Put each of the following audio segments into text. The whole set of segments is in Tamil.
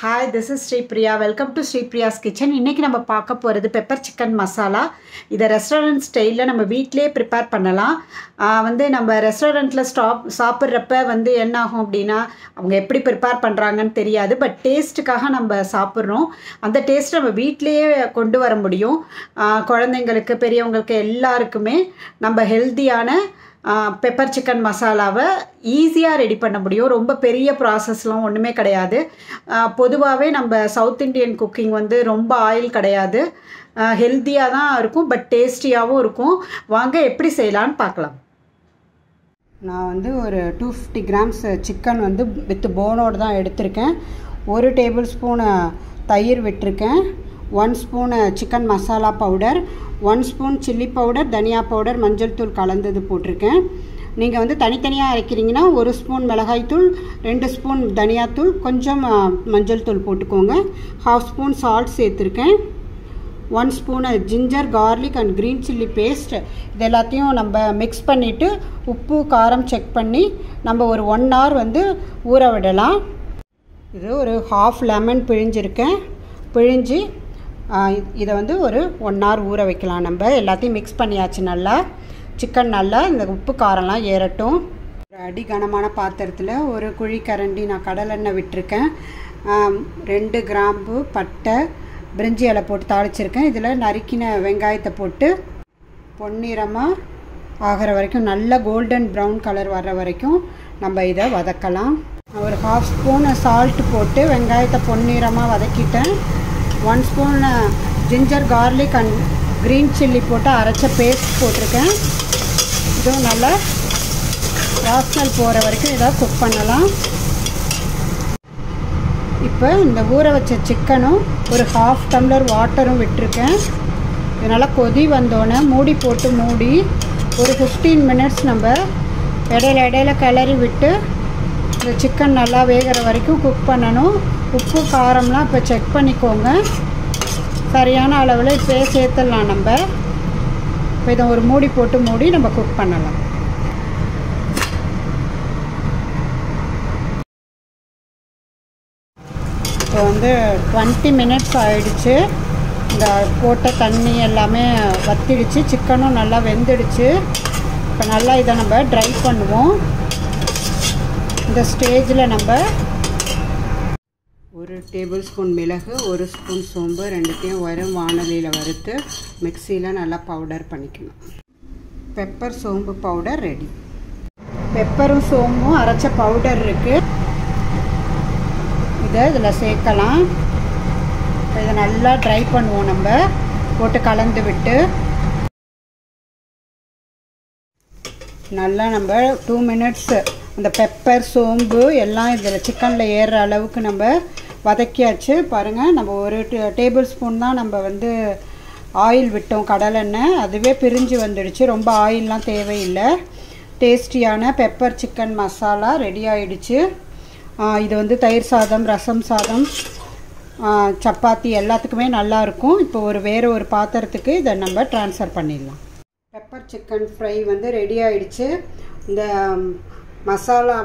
Hi, this is Sri Priya. Welcome to Sri Priya's Kitchen. இன்னைக்கு நம்ம பார்க்க போகிறது பெப்பர் சிக்கன் மசாலா. இதை ரெஸ்டாரண்ட் ஸ்டைலில் நம்ம வீட்டிலே ப்ரிப்பேர் பண்ணலாம். நம்ம ரெஸ்டாரண்ட்டில் சாப்பிட்றப்ப என்ன ஆகும் அப்படின்னா அவங்க எப்படி ப்ரிப்பேர் பண்ணுறாங்கன்னு தெரியாது. பட் டேஸ்ட்டுக்காக நம்ம சாப்பிட்றோம். அந்த டேஸ்ட் நம்ம வீட்டிலேயே கொண்டு வர முடியும். குழந்தைங்களுக்கு பெரியவங்களுக்கு எல்லாருக்குமே நம்ம ஹெல்த்தியான பெப்பர் சிக்கன் மசாலாவை ஈஸியாக ரெடி பண்ண முடியும். ரொம்ப பெரிய ப்ராசஸ்லாம் ஒன்றுமே கிடையாது. பொதுவாகவே நம்ம சவுத் இண்டியன் குக்கிங் ரொம்ப ஆயில் கிடையாது, ஹெல்த்தியாக தான் இருக்கும், பட் டேஸ்டியாகவும் இருக்கும். வாங்க எப்படி செய்யலான்னு பார்க்கலாம். நான் ஒரு 250 கிராம்ஸ் சிக்கன் வித் போனோடு தான் எடுத்திருக்கேன். 1 டேபிள் ஸ்பூன் தயிர் விட்டுருக்கேன், 1 spoon chicken masala powder, 1 spoon chilli powder, தனியா பவுடர், மஞ்சள் தூள் கலந்தது போட்டிருக்கேன். நீங்கள் தனித்தனியாக அரைக்கிறீங்கன்னா 1 ஸ்பூன் மிளகாய்த்தூள், 2 ஸ்பூன் தனியாத்தூள், கொஞ்சம் மஞ்சள் தூள் போட்டுக்கோங்க. 1/2 ஸ்பூன் சால்ட் சேர்த்துருக்கேன். 1 spoon ginger, garlic and green chilli paste. இது எல்லாத்தையும் நம்ம மிக்ஸ் பண்ணிவிட்டு உப்பு காரம் செக் பண்ணி நம்ம ஒரு 1 hour ஊற விடலாம். இது ஒரு 1/2 லெமன் பிழிஞ்சிருக்கேன். பிழிஞ்சு இதை ஒரு 1 hour ஊற வைக்கலாம். நம்ம எல்லாத்தையும் மிக்ஸ் பண்ணியாச்சு. நல்லா சிக்கன் நல்லா இந்த உப்பு காரம்லாம் ஏறட்டும். ஒரு அடி கனமான பாத்திரத்தில் ஒரு குழிக்கரண்டி நான் கடலெண்ணெய் விட்டுருக்கேன். 2 கிராம்பு, பட்டை, பிரிஞ்சி இலை போட்டு தாளிச்சிருக்கேன். இதில் நறுக்கின வெங்காயத்தை போட்டு பொன்னிறமாக ஆகிற வரைக்கும், நல்ல கோல்டன் ப்ரௌன் கலர் வர்ற வரைக்கும் நம்ம இதை வதக்கலாம். ஒரு 1/2 ஸ்பூன் சால்ட்டு போட்டு வெங்காயத்தை பொன்னிறமாக வதக்கிட்டேன். 1 spoon ginger, garlic and green chilli போட்டு அரைச்ச பேஸ்ட் போட்டிருக்கேன். இதுவும் நல்லா வாசனை போகிற வரைக்கும் இதை குக் பண்ணலாம். இப்போ இந்த ஊற வச்ச சிக்கனும் ஒரு 1/2 டம்ளர் வாட்டரும் விட்டுருக்கேன். இது நல்லா கொதி வந்தோடனே மூடி போட்டு மூடி ஒரு 15 மினிட்ஸ் நம்ம இடையில கிளறி விட்டு இந்த சிக்கன் நல்லா வேகிற வரைக்கும் குக் பண்ணணும். உப்பு காரம்லாம் இப்போ செக் பண்ணிக்கோங்க. சரியான அளவில் இப்போ சேர்த்துடலாம். நம்ம இப்போ இதை ஒரு மூடி போட்டு மூடி நம்ம குக் பண்ணலாம். இப்போ 20 மினிட்ஸ் ஆகிடுச்சு. இந்த போட்ட தண்ணி எல்லாமே வத்திடுச்சு, சிக்கனும் நல்லா வெந்துடுச்சு. இப்போ நல்லா இதை நம்ம ட்ரை பண்ணுவோம். இந்த ஸ்டேஜில் நம்ம 1 டேபிள் ஸ்பூன் மிளகு, 1 ஸ்பூன் சோம்பு, ரெண்டுத்தையும் வரும் வானலியில் வறுத்து மிக்சியில் நல்லா பவுடர் பண்ணிக்கணும். பெப்பர் சோம்பு பவுடர் ரெடி. பெப்பரும் சோம்பும் அரைச்ச பவுடர் இருக்குது. இதை இதில் சேர்க்கலாம். இதை நல்லா ட்ரை பண்ணுவோம். நம்ம போட்டு கலந்து விட்டு நல்லா நம்ம 2 மினிட்ஸ் அந்த பெப்பர் சோம்பு எல்லாம் இதில் சிக்கனில் ஏறுற அளவுக்கு நம்ம வதக்கியாச்சு. பாருங்கள், நம்ம 1 டேபிள் ஸ்பூன் தான் நம்ம ஆயில் விட்டோம், கடலெண்ணெய். அதுவே பிரிஞ்சு வந்துடுச்சு. ரொம்ப ஆயிலெலாம் தேவையில்லை. டேஸ்டியான பெப்பர் சிக்கன் மசாலா ரெடி ஆகிடுச்சு. இது தயிர் சாதம், ரசம் சாதம், சப்பாத்தி எல்லாத்துக்குமே நல்லாயிருக்கும். இப்போ வேறு ஒரு பாத்திரத்துக்கு இதை நம்ம ட்ரான்ஸ்ஃபர் பண்ணிடலாம். பெப்பர் சிக்கன் ஃப்ரை ரெடி ஆகிடுச்சு. இந்த மசாலா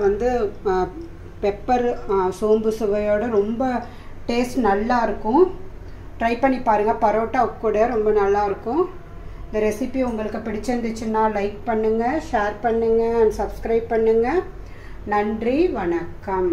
பெப்பர் சோம்பு சுவையோடு ரொம்ப டேஸ்ட் நல்லாயிருக்கும். ட்ரை பண்ணி பாருங்கள். பரோட்டா கூட ரொம்ப நல்லாயிருக்கும். இந்த ரெசிபி உங்களுக்கு பிடிச்சிருந்துச்சுன்னா லைக் பண்ணுங்கள், ஷேர் பண்ணுங்கள் அண்ட் சப்ஸ்கிரைப் பண்ணுங்கள். நன்றி, வணக்கம்.